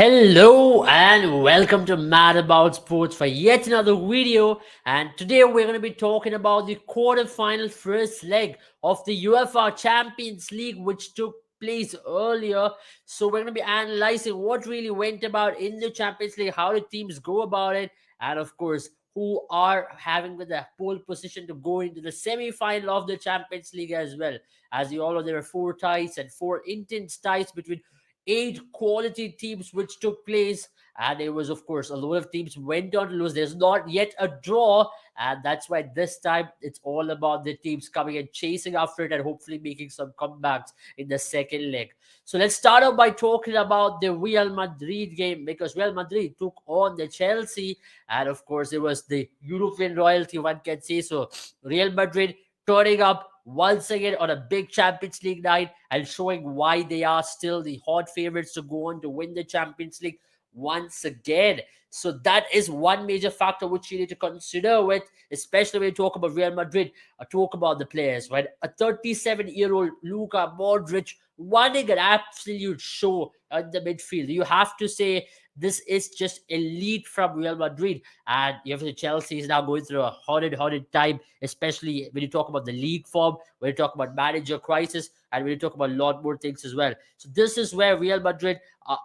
Hello and welcome to Mad About Sports for yet another video. And today we're going to be talking about the quarter-final first leg of the UEFA Champions League, which took place earlier. So we're going to be analyzing what really went about in the Champions League, how the teams go about it, and of course, who are having the pole position to go into the semi-final of the Champions League as well. As you all know, there are four ties and four intense ties between eight quality teams which took place, and it was, of course, a lot of teams went on to lose. There's not yet a draw, and that's why this time it's all about the teams coming and chasing after it and hopefully making some comebacks in the second leg. So let's start off by talking about the Real Madrid game, because Real Madrid took on the Chelsea, and of course it was the European royalty, one can say so. Real Madrid turning up once again on a big Champions League night and showing why they are still the hot favorites to go on to win the Champions League once again. So that is one major factor which you need to consider with, especially when you talk about Real Madrid, talk about the players, right? A 37-year-old Luka Modric running an absolute show in the midfield. You have to say this is just elite from Real Madrid. And you have the Chelsea is now going through a horrid time, especially when you talk about the league form, when you talk about manager crisis, and when you talk about a lot more things as well. So this is where Real Madrid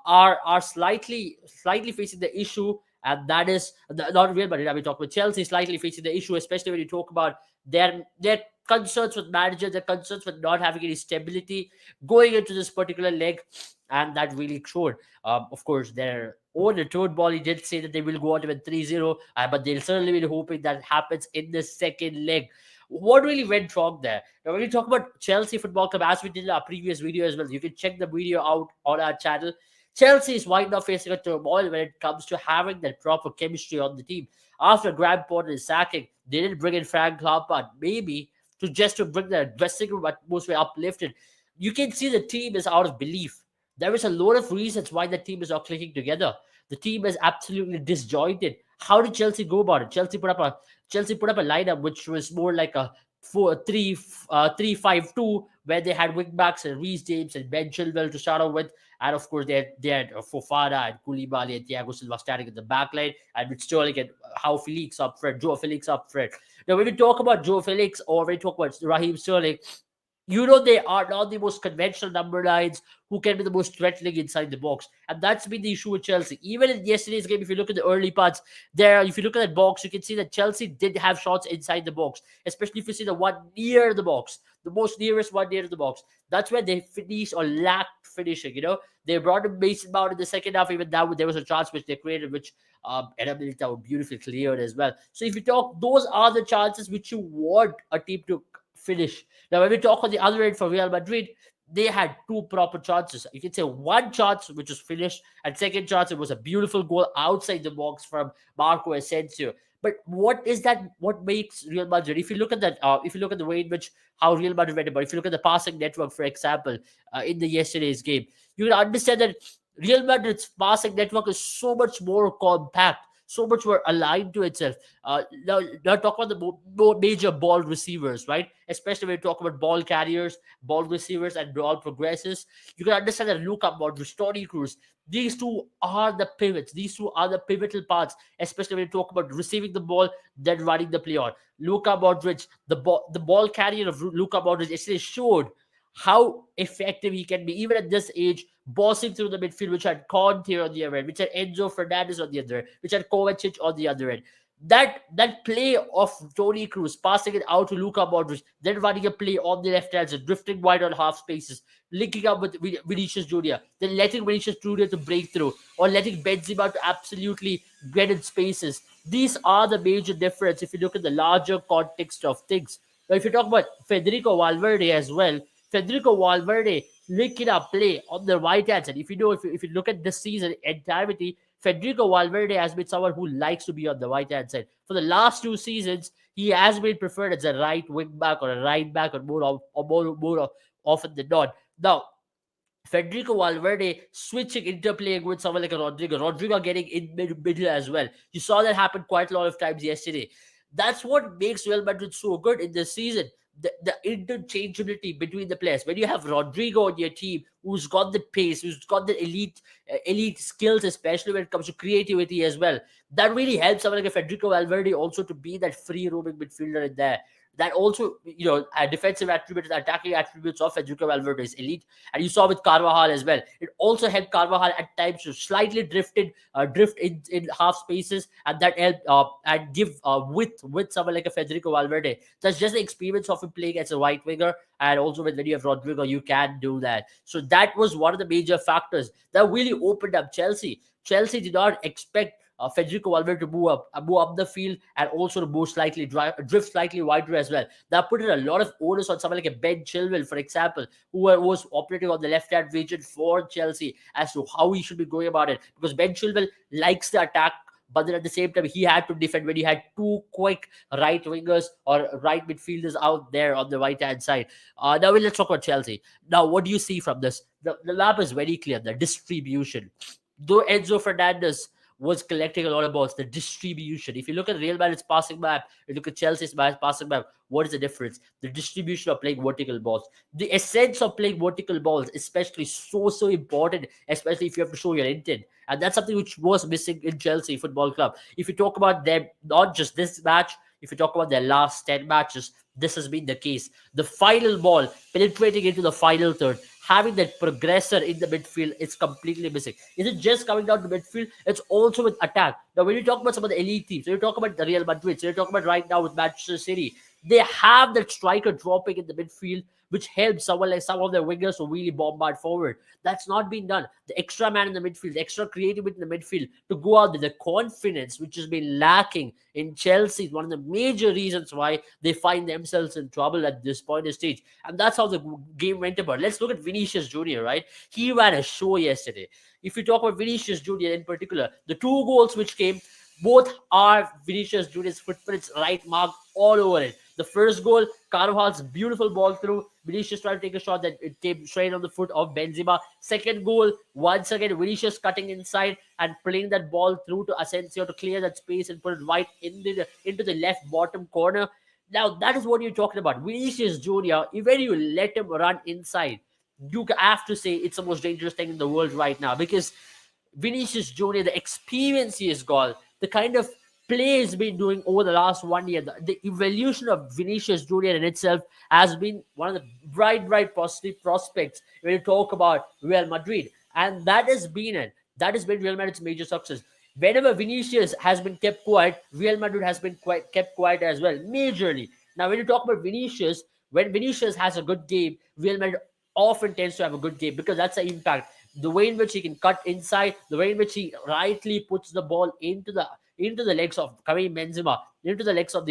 are slightly facing the issue, and that is not Real Madrid. I mean, talk about Chelsea slightly facing the issue, especially when you talk about their concerns with manager, their concerns with not having any stability going into this particular leg, and that really showed. Of course, their owner, Todd Bowley, did say that they will go on to win 3-0, but they'll certainly be hoping that happens in the second leg. What really went wrong there? Now, when we talk about Chelsea Football Club, as we did in our previous video as well, you can check the video out on our channel. Chelsea is right now facing a turmoil when it comes to having that proper chemistry on the team. After Graham Potter's sacking, they didn't bring in Frank Lampard, maybe to bring the dressing room atmosphere uplifted. You can see the team is out of belief. There is a lot of reasons why the team is not clicking together. The team is absolutely disjointed. How did Chelsea go about it? Chelsea put up a lineup which was more like a 3-5-2, where they had wing backs and Reece James and Ben Chilwell to start off with, and of course they had Fofana and Koulibaly and Thiago Silva standing in the back line, and with Sterling and Joe Felix up front. Now, when we talk about Joe Felix or when we talk about Raheem Sterling, you know they are not the most conventional number nines who can be the most threatening inside the box. And that's been the issue with Chelsea. Even in yesterday's game, if you look at the early parts, if you look at that box, you can see that Chelsea did have shots inside the box, especially if you see the one near the box, the most nearest one near the box. That's where they finished or lacked finishing, They brought in Mason Mount in the second half, even that there was a chance which they created, which Adam Militao beautifully cleared as well. So if you talk, those are the chances which you want a team to finish. Now, when we talk on the other end for Real Madrid, they had two proper chances. You can say one chance which was finished, and second chance it was a beautiful goal outside the box from Marco Asensio. But what is that? What makes Real Madrid? If you look at that, if you look at the way in which how Real Madrid went about, if you look at the passing network, for example, in the yesterday's game, you can understand that Real Madrid's passing network is so much more compact, so much more aligned to itself. Now talk about the major ball receivers, right? Especially when you talk about ball carriers, ball receivers, and ball progressors. You can understand that Luka Modric, Toni Kroos, these two are the pivots. These two are the pivotal parts, especially when you talk about receiving the ball, then running the play on. Luka Modric, the ball carrier of Luka Modric, actually showed how effective he can be, even at this age, bossing through the midfield, which had Conte on the other end, which had Enzo Fernandez on the other end, which had Kovacic on the other end. That play of Toni Kroos passing it out to Luka Modric, then running a play on the left hand side, drifting wide on half spaces, linking up with Vinicius Junior, then letting Vinicius Junior to break through, or letting Benzema to absolutely get in spaces. These are the major difference if you look at the larger context of things. Now, if you talk about Federico Valverde as well, Federico Valverde linking up play on the right hand side. If you look at this season entirety, Federico Valverde has been someone who likes to be on the right hand side. For the last two seasons, he has been preferred as a right wing back or a right back or more often than not. Now, Federico Valverde switching, interplaying with someone like a Rodrigo getting in middle as well. You saw that happen quite a lot of times yesterday. That's what makes Real Madrid so good in this season. the interchangeability between the players. When you have Rodrigo on your team, who's got the pace, who's got the elite skills, especially when it comes to creativity as well, that really helps someone like Federico Valverde also to be that free roaming midfielder in there. That also, defensive attributes, attacking attributes of Federico Valverde is elite. And you saw with Carvajal as well. It also helped Carvajal at times to slightly drift in half spaces, and that helped and give with someone like a Federico Valverde. That's just the experience of him playing as a right winger, and also when you have Rodrigo, you can do that. So that was one of the major factors that really opened up Chelsea. Chelsea did not expect Federico Valverde to move up the field, and also to move drift slightly wider as well. That put in a lot of onus on someone like a Ben Chilwell, for example, who was operating on the left-hand region for Chelsea, as to how he should be going about it. Because Ben Chilwell likes the attack, but then at the same time, he had to defend when he had two quick right wingers or right midfielders out there on the right-hand side. Now, let's talk about Chelsea. Now, what do you see from this? The map is very clear, the distribution. Though Enzo Fernandez was collecting a lot of balls, the distribution. If you look at Real Madrid's passing map, you look at Chelsea's passing map, what is the difference? The distribution of playing vertical balls. The essence of playing vertical balls, especially so important, especially if you have to show your intent. And that's something which was missing in Chelsea Football Club. If you talk about them, not just this match, if you talk about their last 10 matches, this has been the case. The final ball, penetrating into the final third, having that progressor in the midfield, is completely missing. Is it just coming down to midfield? It's also with attack. Now, when you talk about some of the elite teams, so you talk about the Real Madrid, so you talk about right now with Manchester City, they have that striker dropping in the midfield, which helps someone like some of their wingers to really bombard forward. That's not been done. The extra man in the midfield, the extra creativity in the midfield to go out there, the confidence which has been lacking in Chelsea is one of the major reasons why they find themselves in trouble at this point of stage. And that's how the game went about. Let's look at Vinicius Jr., right? He ran a show yesterday. If you talk about Vinicius Jr. in particular, the two goals which came, both are Vinicius Jr.'s footprints, right mark all over it. The first goal, Carvajal's beautiful ball through. Vinicius tried to take a shot that it came straight on the foot of Benzema. Second goal, once again, Vinicius cutting inside and playing that ball through to Asensio to clear that space and put it right into the left bottom corner. Now, that is what you're talking about. Vinicius Jr., when you let him run inside, you have to say it's the most dangerous thing in the world right now, because Vinicius Jr., the experience he has got, the kind of play he's been doing over the last 1 year, the evolution of Vinicius Jr. in itself has been one of the bright positive prospects when you talk about Real Madrid. And that has been Real Madrid's major success. Whenever Vinicius has been kept quiet, Real Madrid has been kept quiet as well, majorly. Now, when you talk about Vinicius, when Vinicius has a good game, Real Madrid often tends to have a good game, because that's the impact. The way in which he can cut inside, the way in which he rightly puts the ball into the legs of Karim Benzema, into the legs of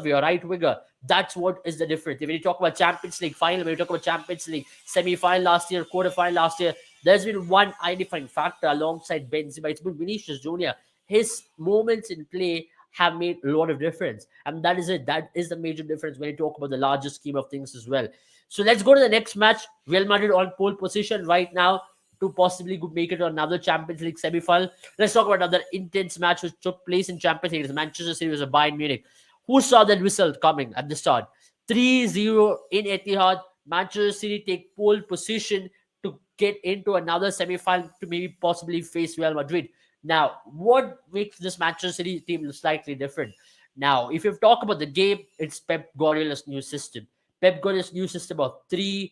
your right winger. That's what is the difference. When you talk about Champions League final, when you talk about Champions League semi-final last year, quarter-final last year, there's been one identifying factor alongside Benzema. It's been Vinicius Jr. His moments in play have made a lot of difference. And that is it. That is the major difference when you talk about the larger scheme of things as well. So let's go to the next match. Real Madrid on pole position right now to possibly make it to another Champions League semi-final. Let's talk about another intense match which took place in Champions League. It's Manchester City versus Bayern Munich. Who saw that whistle coming at the start? 3-0 in Etihad. Manchester City take pole position to get into another semi-final to maybe possibly face Real Madrid. Now, what makes this Manchester City team slightly different? Now, if you talk about the game, it's Pep Guardiola's new system. Pep Guardiola's new system of 3-5-2.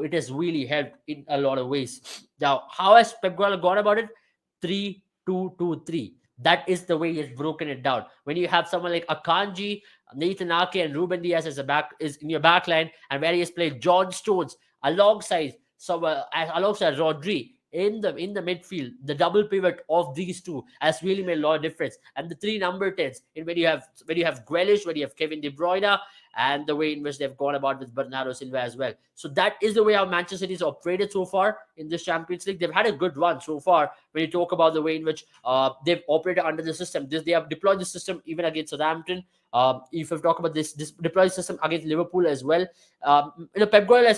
It has really helped in a lot of ways. Now, how has Pep Guardiola gone about it? 3-2-2-3. That is the way he's broken it down. When you have someone like Akanji, Nathan Ake, and Ruben Diaz is in your back line, and where he has played John Stones alongside Rodri in the midfield, the double pivot of these two has really made a lot of difference. And the three number 10s, in when you have Grealish, when you have Kevin De Bruyne, and the way in which they've gone about with Bernardo Silva as well. So that is the way how Manchester City has operated so far in this Champions League. They've had a good run so far when you talk about the way in which they've operated under the system. They have deployed the system even against Southampton. If you talk about this deployed system against Liverpool as well, Pep Guardiola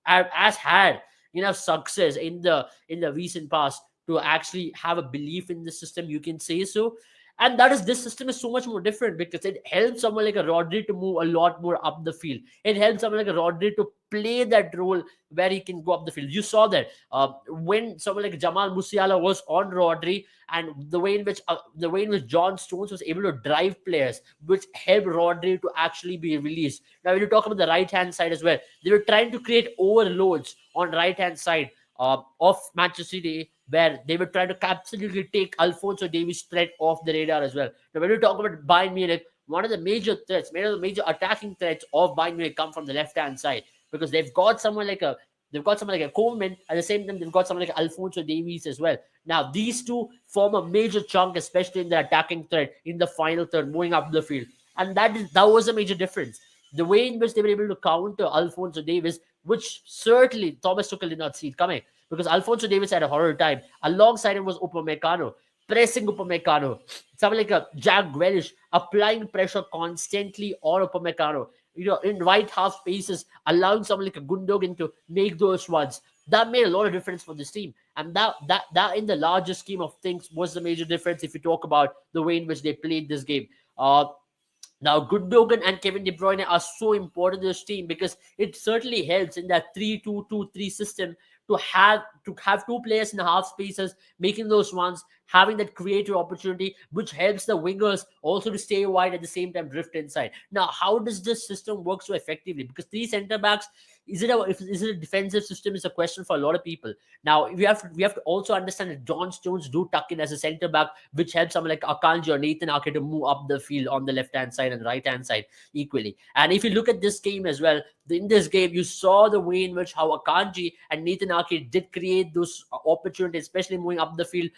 has had enough success in the recent past to actually have a belief in the system, you can say so. And that is, this system is so much more different because it helps someone like a Rodri to move a lot more up the field. It helps someone like a Rodri to play that role where he can go up the field. You saw that when someone like Jamal Musiala was on Rodri, and the way in which John Stones was able to drive players, which helped Rodri to actually be released. Now, when you talk about the right hand side as well, they were trying to create overloads on right hand side of Manchester City, where they were trying to absolutely take Alphonso Davies' threat off the radar as well. Now, when you talk about Bayern Munich, one of the major threats, one of the major attacking threats of Bayern Munich come from the left hand side, because they've got someone like a Coleman. At the same time, they've got someone like Alphonso Davies as well. Now, these two form a major chunk, especially in the attacking threat in the final third, moving up the field, and that was a major difference. The way in which they were able to counter Alphonso Davies, which certainly Thomas Tuchel did not see it coming, because Alphonso Davies had a horror time. Alongside him was Upamecano, pressing Upamecano. Someone like a Jack Grealish applying pressure constantly on Upamecano. In right half spaces, allowing someone like a Gundogan to make those runs. That made a lot of difference for this team. And that in the larger scheme of things was the major difference if you talk about the way in which they played this game. Now, Gundogan and Kevin De Bruyne are so important to this team because it certainly helps in that 3-2-2-3 system to have two players in the half spaces making those runs, having that creative opportunity, which helps the wingers also to stay wide at the same time drift inside. Now, how does this system work so effectively? Because three centre backs, is it a defensive system? Is a question for a lot of people. Now, we have to also understand that John Stones do tuck in as a centre back, which helps someone like Akanji or Nathan Ake to move up the field on the left hand side and right hand side equally. And if you look at this game as well, in this game, you saw the way in which how Akanji and Nathan Ake did create those opportunities, especially moving up the field,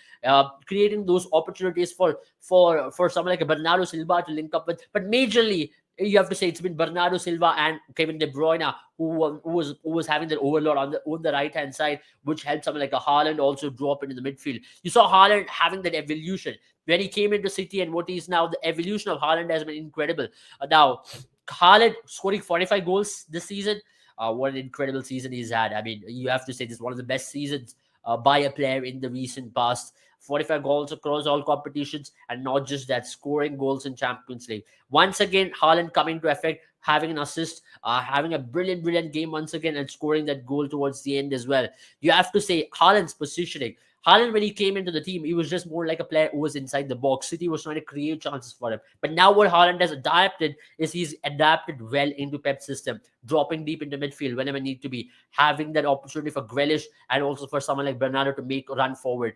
creating those opportunities for someone like a Bernardo Silva to link up with. But majorly, you have to say it's been Bernardo Silva and Kevin De Bruyne who was having that overload on the right hand side, which helped someone like a Haaland also drop into the midfield. You saw Haaland having that evolution when he came into City, and what he's now. The evolution of Haaland has been incredible. Now, Haaland scoring 45 goals this season. What an incredible season he's had. I mean, you have to say this is one of the best seasons by a player in the recent past. 45 goals across all competitions, and not just that, scoring goals in Champions League. Once again, Haaland coming to effect, having an assist, having a brilliant game once again, and scoring that goal towards the end as well. You have to say Haaland's positioning. Haaland, when he came into the team, he was just more like a player who was inside the box. City was trying to create chances for him. But now what Haaland has adapted is he's adapted well into Pep's system, dropping deep into midfield whenever need to be, having that opportunity for Grealish and also for someone like Bernardo to make a run forward,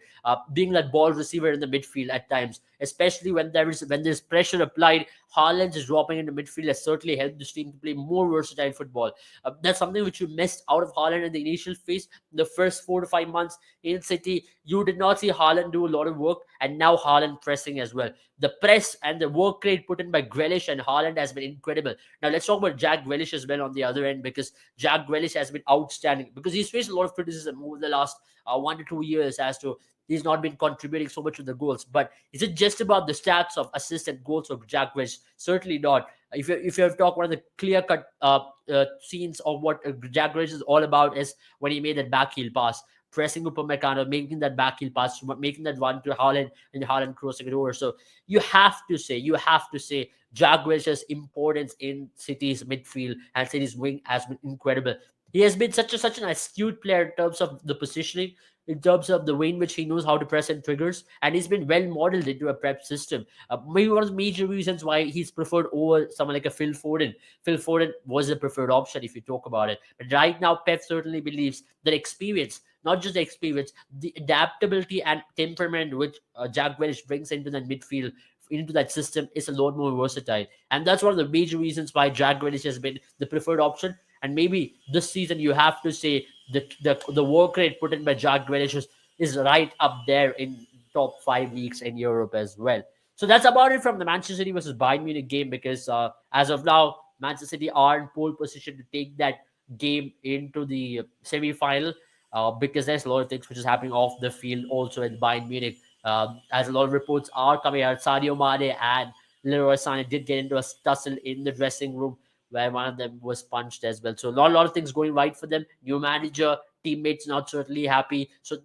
being that ball receiver in the midfield at times, especially when there's pressure applied. Haaland is dropping into midfield has certainly helped this team to play more versatile football. That's something which you missed out of Haaland in the initial phase, the first 4 to 5 months in City. You did not see Haaland do a lot of work, and now Haaland pressing as well. The press and the work rate put in by Grealish and Haaland has been incredible. Now let's talk about Jack Grealish as well on the other end, because Jack Grealish has been outstanding because he's faced a lot of criticism over the last 1 to 2 years as to he's not been contributing so much to the goals. But is it just about the stats of assists and goals of Jack Grealish? Certainly not. If you have talked, one of the clear cut scenes of what Jack Grealish is all about is when he made that back heel pass, pressing Upamecano, making that back heel pass, making that run to Haaland, and Haaland crossing it over. So you have to say Jack Grealish's importance in City's midfield and City's wing has been incredible. He has been such an astute player in terms of the positioning, in terms of the way in which he knows how to press and triggers, and he's been well modeled into a prep system. Maybe one of the major reasons why he's preferred over someone like a Phil Foden. Phil Foden was the preferred option if you talk about it. But right now, Pep certainly believes that experience, not just the experience, the adaptability and temperament which Jack Grealish brings into that midfield, into that system, is a lot more versatile. And that's one of the major reasons why Jack Grealish has been the preferred option. And maybe this season you have to say the work rate put in by Jack Grealish is right up there in top 5 leagues in Europe as well. So that's about it from the Manchester City versus Bayern Munich game, because as of now, Manchester City are in pole position to take that game into the semi-final, because there's a lot of things which is happening off the field also at Bayern Munich. As a lot of reports are coming out, Sadio Mane and Leroy Sané did get into a tussle in the dressing room where one of them was punched as well. So a lot of things going right for them. New manager, teammates not certainly happy. So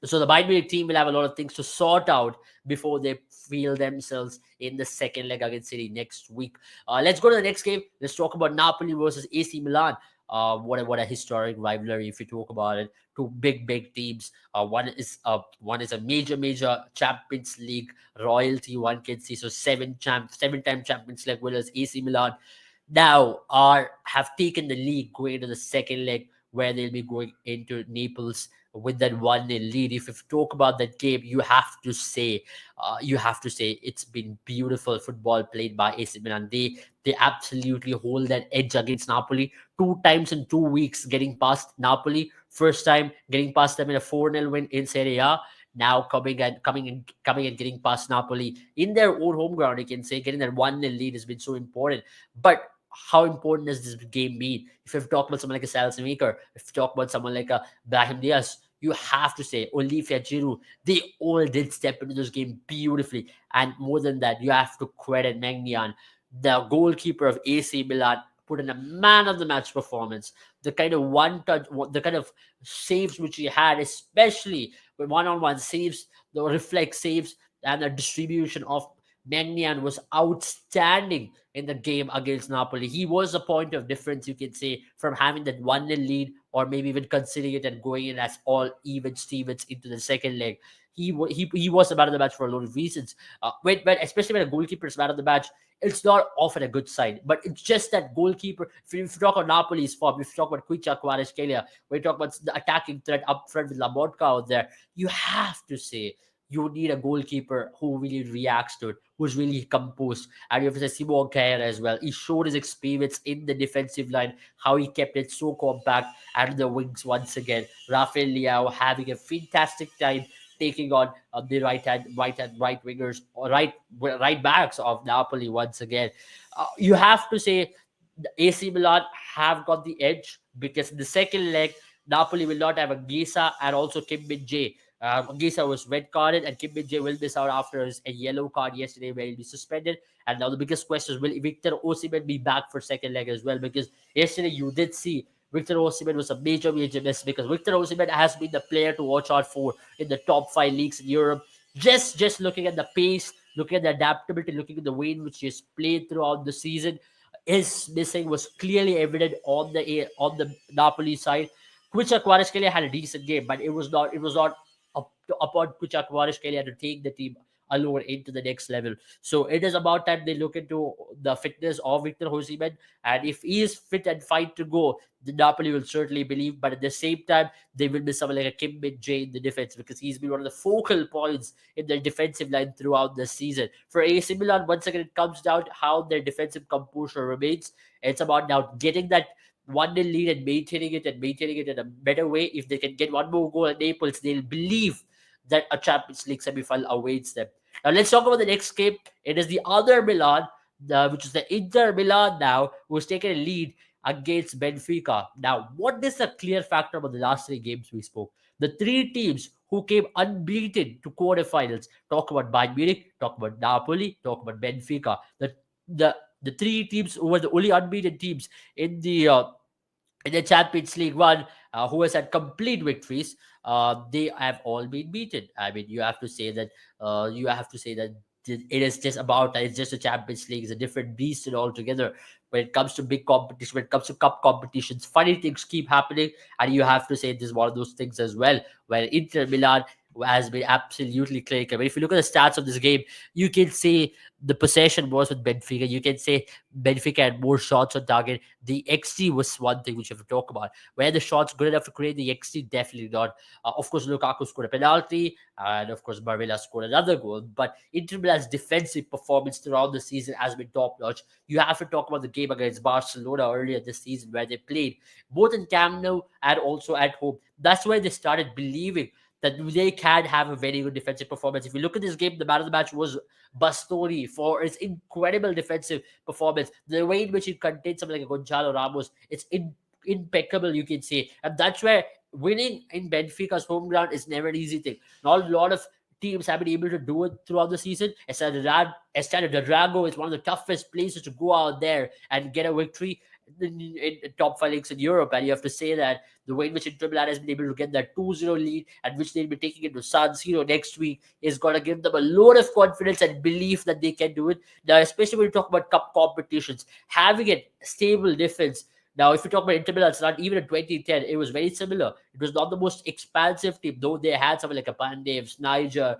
So the Bayern Munich team will have a lot of things to sort out before they feel themselves in the second leg against City next week. Let's go to the next game. Let's talk about Napoli versus AC Milan. What a historic rivalry if you talk about it. Two big teams. One is a major Champions League royalty. One can see, so seven-time Champions League winners AC Milan now are have taken the lead going into the second leg, where they'll be going into Naples with that 1-0 lead. If you talk about that game, you have to say it's been beautiful football played by AC Milan. They absolutely hold that edge against Napoli. Two times in 2 weeks getting past Napoli. First time getting past them in a 4-0 win in Serie A. Now coming and getting past Napoli in their own home ground, you can say getting that 1-0 lead has been so important. But how important has this game been? If you talk about someone like a Salsa Maker, if you talk about someone like a Brahim Diaz, you have to say Olivia Giroud, they all did step into this game beautifully. And more than that, you have to credit Magnan, the goalkeeper of AC Milan, put in a man of the match performance. The kind of one touch, the kind of saves which he had, especially with one-on-one saves, the reflex saves, and the distribution of Magnan was outstanding in the game against Napoli. He was a point of difference, you can say, from having that 1-0 lead, or maybe even considering it and going in as all even Stevens into the second leg. He was the man of the match for a lot of reasons. Especially when a goalkeeper is man of the match, it's not often a good sign. But it's just that goalkeeper. If you talk about Napoli's form, if you talk about Quicha Kvaratskhelia, when you talk about the attacking threat up front with Lamotka out there, you have to say you need a goalkeeper who really reacts to it, who's really composed. And you have to say Simon Kjaer as well. He showed his experience in the defensive line, how he kept it so compact, and the wings once again. Rafael Leao having a fantastic time taking on the right wingers or right backs of Napoli once again. You have to say the AC Milan have got the edge, because in the second leg, Napoli will not have a Gisa and also Kim Min Jae. Gisa was red carded, and Kim Min Jae will miss out after a yellow card yesterday, where he'll be suspended. And now the biggest question is, will Victor Osimhen be back for second leg as well? Because yesterday you did see Victor Osimhen was a major miss, because Victor Osimhen has been the player to watch out for in the top 5 leagues in Europe. Just looking at the pace, looking at the adaptability, looking at the way in which he has played throughout the season, his missing was clearly evident on the Napoli side. Kvicha Kvaratskhelia had a decent game, but it was not upon Kvicha Kvaratskhelia to take the team alone into the next level. So it is about time they look into the fitness of Victor Osimhen, and if he is fit and fine to go, the Napoli will certainly believe. But at the same time, they will miss someone like a Kim Min Jae in the defense, because he's been one of the focal points in their defensive line throughout the season. For AC Milan, once again, it comes down to how their defensive composure remains. It's about now getting that 1-0 lead and maintaining it in a better way. If they can get one more goal at Naples, they'll believe that a Champions League semi-final awaits them. Now let's talk about the next game. It is the other Milan, which is the Inter Milan now, who's taken a lead against Benfica. Now, what is the clear factor about the last 3 games we spoke? The 3 teams who came unbeaten to quarterfinals. Talk about Bayern Munich, talk about Napoli, talk about Benfica. The the 3 teams who were the only unbeaten teams in the Champions League one, who has had complete victories, they have all been beaten. I mean, you have to say that it is just about it's just a Champions League. It's a different beast and altogether. When it comes to big competition, when it comes to cup competitions, funny things keep happening, and you have to say this is one of those things as well. Where Inter Milan has been absolutely clinical. But if you look at the stats of this game, you can say the possession was with Benfica. You can say Benfica had more shots on target. The XG was one thing which you have to talk about. Where the shots good enough to create the XG? Definitely not. Of course, Lukaku scored a penalty, and of course, Barella scored another goal. But Inter Milan's defensive performance throughout the season has been top notch. You have to talk about the game against Barcelona earlier this season, where they played both in Camp Nou and also at home. That's where they started believing that they can have a very good defensive performance. If you look at this game, the man of the match was Bastoni for his incredible defensive performance. The way in which he contained something like Gonzalo Ramos, it's impeccable, you can say. And that's where winning in Benfica's home ground is never an easy thing. Not a lot of teams have been able to do it throughout the season. Estado Drago is one of the toughest places to go out there and get a victory. in top five leagues in Europe, and you have to say that the way in which Inter Milan has been able to get that 2-0 lead, and which they'll be taking into San Siro next week, is going to give them a lot of confidence and belief that they can do it. Now, especially when you talk about cup competitions, having a stable defense. Now, if you talk about Inter Milan, it's not even in 2010, it was very similar. It was not the most expansive team, though they had someone like a Pandev, Snyder.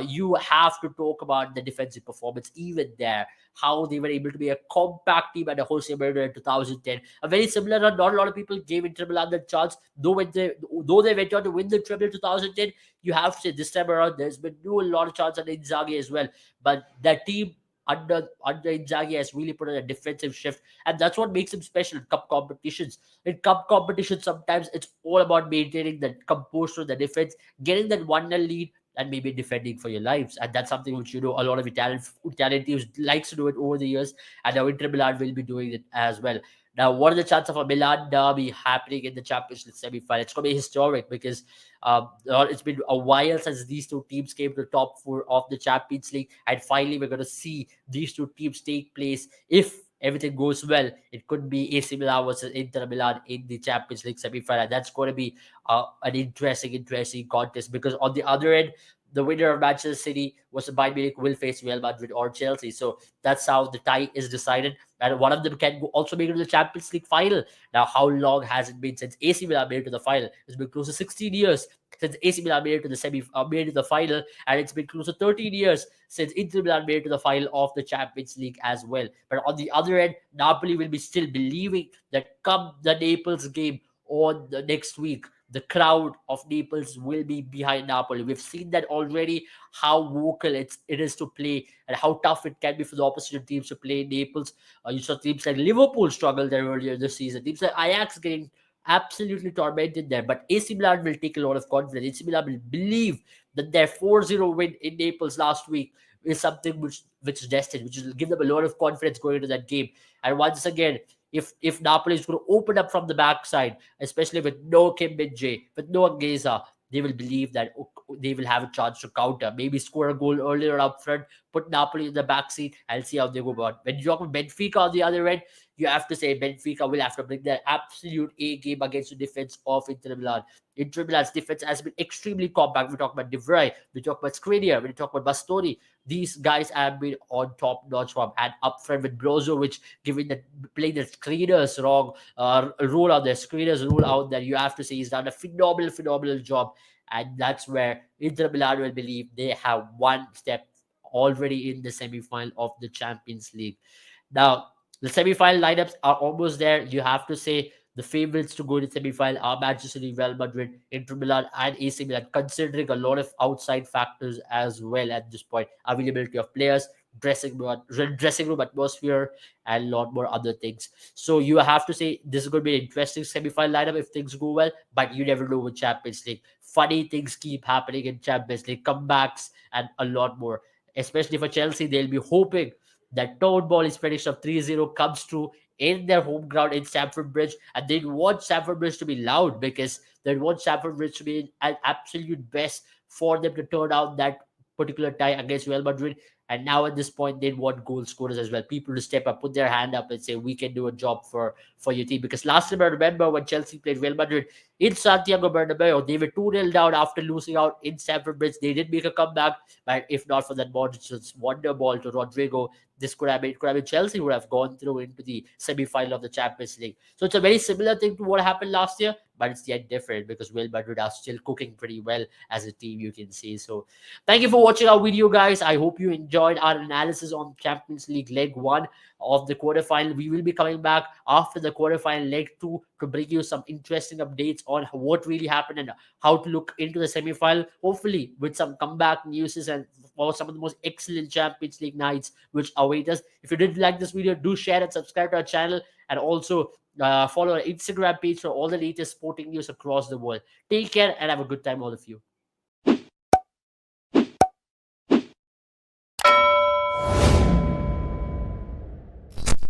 You have to talk about the defensive performance even there, how they were able to be a compact team at the Jose Mourinho in 2010. A very similar run. Not a lot of people gave Inter Milan the chance, though they went on to win the treble in 2010. You have to say this time around, there's been no a lot of chance on Inzaghi as well. But that team under Inzaghi has really put in a defensive shift, and that's what makes him special in cup competitions. In cup competitions, sometimes it's all about maintaining the composure, the defense, getting that 1-0 lead, and maybe defending for your lives. And that's something which, a lot of Italian teams likes to do it over the years, and now Inter Milan will be doing it as well. Now, what are the chances of a Milan derby happening in the Champions League semi-final? It's going to be historic because it's been a while since these two teams came to the top four of the Champions League, and finally we're going to see these two teams take place. If everything goes well, it could be AC Milan versus Inter Milan in the Champions League semi-final. That's going to be an interesting contest, because on the other end, the winner of Manchester City versus Bayern Munich will face Real Madrid or Chelsea. So that's how the tie is decided. And one of them can also make it to the Champions League final. Now, how long has it been since AC Milan made it to the final? It's been close to 16 years since AC Milan made it to made it to the final, and it's been close to 13 years since Inter Milan made it to the final of the Champions League as well. But on the other end, Napoli will be still believing that come the Naples game on the next week, the crowd of Naples will be behind Napoli. We've seen that already, how vocal it is to play and how tough it can be for the opposition teams to play in Naples. You saw teams like Liverpool struggle there earlier this season. Teams like Ajax getting absolutely tormented there. But AC Milan will take a lot of confidence. AC Milan will believe that their 4-0 win in Naples last week is something which is destined, which will give them a lot of confidence going into that game. And once again, if Napoli is going to open up from the backside, especially with no Kim Min-jae, with no Angeza, they will believe that they will have a chance to counter, maybe score a goal earlier up front, put Napoli in the backseat, and see how they go about. When you talk about Benfica on the other end, you have to say Benfica will have to bring their absolute A game against the defense of Inter Milan. Inter Milan's defense has been extremely compact. We talk about De Vrij, we talk about Skriniar, we talk about Bastoni. These guys have been on top notch form, and up front with Brozovic giving the playing the screeners wrong rule out there, screeners rule out there. You have to say he's done a phenomenal job, and that's where Inter Milan will believe they have one step already in the semi-final of the Champions League. Now, the semi-final lineups are almost there. You have to say the favorites to go to semi-final are Manchester City, Real Madrid, Inter Milan, and AC Milan, considering a lot of outside factors as well at this point. Availability of players, dressing room atmosphere, and a lot more other things. So you have to say this is going to be an interesting semi-final lineup if things go well, but you never know with Champions League. Funny things keep happening in Champions League, comebacks, and a lot more. Especially for Chelsea, they'll be hoping that Todd Bowley's prediction of 3-0 comes true in their home ground in Stamford Bridge, and they want Stamford Bridge to be loud because they want Stamford Bridge to be an absolute best for them to turn out that particular tie against Real Madrid. And now at this point, they want goal scorers as well. People to step up, put their hand up, and say, "We can do a job for your team." Because last time I remember when Chelsea played Real Madrid in Santiago Bernabeu, they were 2-0 down after losing out in Stamford Bridge. They did make a comeback, but if not for that Modric's wonder ball to Rodrigo, this could have been Chelsea would have gone through into the semi-final of the Champions League. So it's a very similar thing to what happened last year, but it's yet different because Real Madrid are still cooking pretty well as a team, you can see. So thank you for watching our video, guys. I hope you enjoyed our analysis on Champions League Leg 1 of the quarterfinal. We will be coming back after the quarterfinal Leg 2 to bring you some interesting updates on what really happened and how to look into the semi-final, hopefully with some comeback news and for some of the most excellent Champions League nights which await us. If you did like this video, do share and subscribe to our channel, and also follow our Instagram page for all the latest sporting news across the world. Take care and have a good time, all of you.